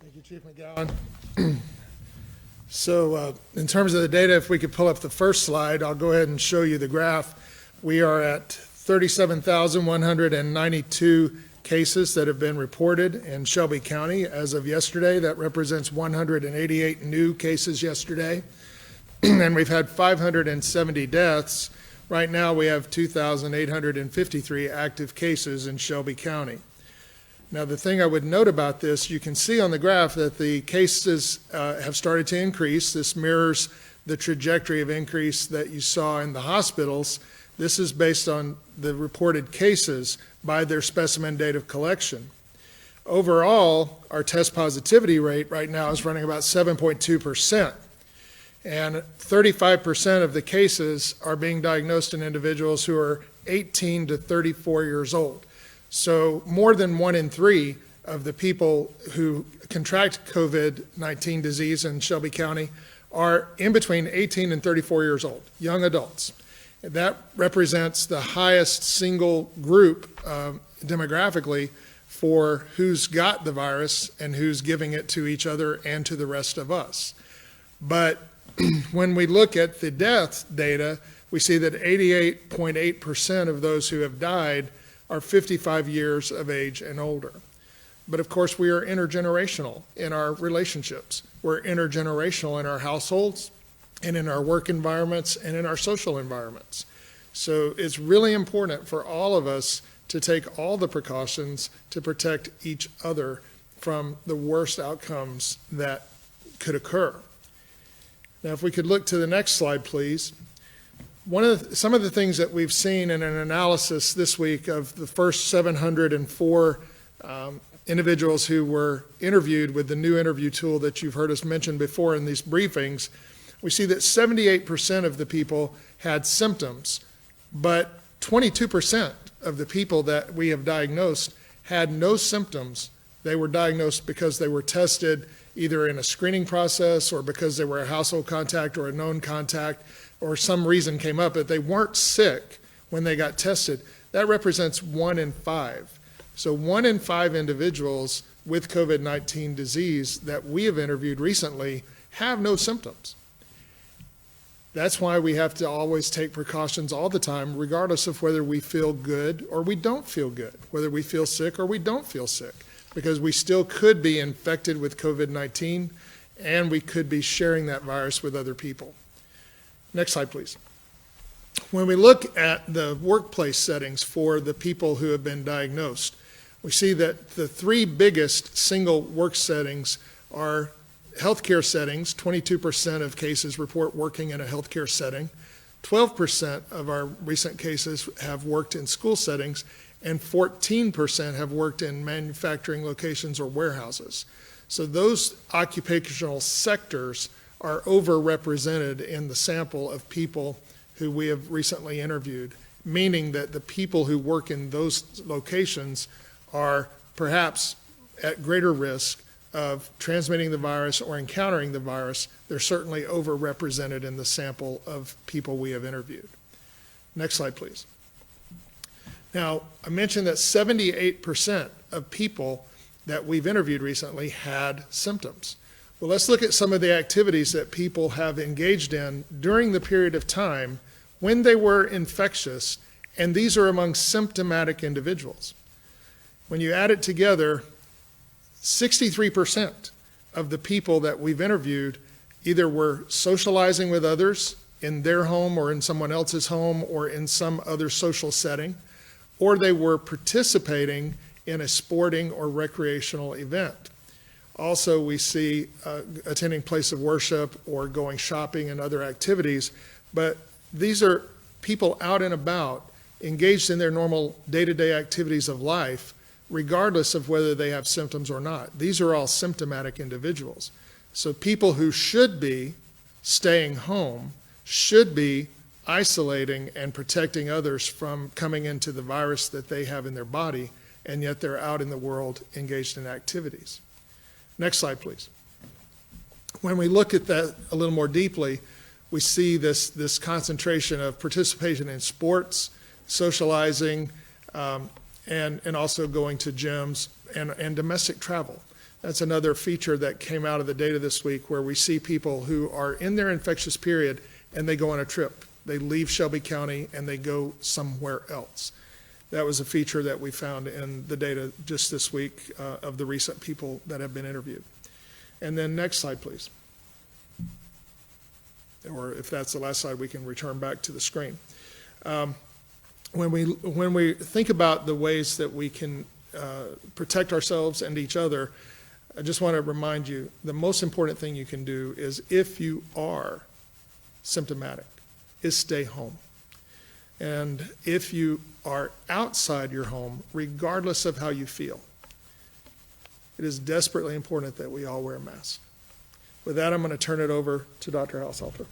Thank you, Chief Mcgowen. So in terms of the data, if we could pull up the first slide, I'll go ahead and show you the graph. We are at 37,192 cases that have been reported in Shelby County as of yesterday. That represents 188 new cases yesterday. And we've had 570 deaths. Right now we have 2,853 active cases in Shelby County. Now, the thing I would note about this, you can see on the graph that the cases have started to increase. This mirrors the trajectory of increase that you saw in the hospitals. This is based on the reported cases by their specimen date of collection. Overall, our test positivity rate right now is running about 7.2%. And 35% of the cases are being diagnosed in individuals who are 18 to 34 years old. So more than 1 in 3 of the people who contract COVID-19 disease in Shelby County are in between 18 and 34 years old, young adults. That represents the highest single group demographically for who's got the virus and who's giving it to each other and to the rest of us. But when we look at the death data, we see that 88.8% of those who have died are 55 years of age and older. But of course, we are intergenerational in our relationships. We're intergenerational in our households and in our work environments and in our social environments. So it's really important for all of us to take all the precautions to protect each other from the worst outcomes that could occur. Now, if we could look to the next slide, please. Some of the things that we've seen in an analysis this week of the first 704 individuals who were interviewed with the new interview tool that you've heard us mention before in these briefings, we see that 78% of the people had symptoms, but 22% of the people that we have diagnosed had no symptoms. They were diagnosed because they were tested either in a screening process or because they were a household contact or a known contact, or some reason came up that they weren't sick when they got tested. That represents 1 in 5. So 1 in 5 individuals with COVID-19 disease that we have interviewed recently have no symptoms. That's why we have to always take precautions all the time, regardless of whether we feel good or we don't feel good, whether we feel sick or we don't feel sick, because we still could be infected with COVID-19 and we could be sharing that virus with other people. Next slide, please. When we look at the workplace settings for the people who have been diagnosed, we see that the 3 biggest single work settings are healthcare settings. 22% of cases report working in a healthcare setting. 12% of our recent cases have worked in school settings, and 14% have worked in manufacturing locations or warehouses. So those occupational sectors are overrepresented in the sample of people who we have recently interviewed, meaning that the people who work in those locations are perhaps at greater risk of transmitting the virus or encountering the virus. They're certainly overrepresented in the sample of people we have interviewed. Next slide, please. Now, I mentioned that 78% of people that we've interviewed recently had symptoms. Well, let's look at some of the activities that people have engaged in during the period of time when they were infectious, and these are among symptomatic individuals. When you add it together, 63% of the people that we've interviewed either were socializing with others in their home or in someone else's home or in some other social setting, or they were participating in a sporting or recreational event. Also, we see attending place of worship or going shopping and other activities, but these are people out and about, engaged in their normal day-to-day activities of life, regardless of whether they have symptoms or not. These are all symptomatic individuals. So people who should be staying home should be isolating and protecting others from coming into the virus that they have in their body, and yet they're out in the world engaged in activities. Next slide, please. When we look at that a little more deeply, we see this concentration of participation in sports, socializing, and also going to gyms and domestic travel. That's another feature that came out of the data this week, where we see people who are in their infectious period and they go on a trip. They leave Shelby County and they go somewhere else. That was a feature that we found in the data just this week of the recent people that have been interviewed. And then next slide, please. Or if that's the last slide, we can return back to the screen. When we think about the ways that we can protect ourselves and each other, I just want to remind you, the most important thing you can do is, if you are symptomatic, is stay home. And if you are outside your home, regardless of how you feel, it is desperately important that we all wear a mask. With that, I'm going to turn it over to Dr. Haushalter.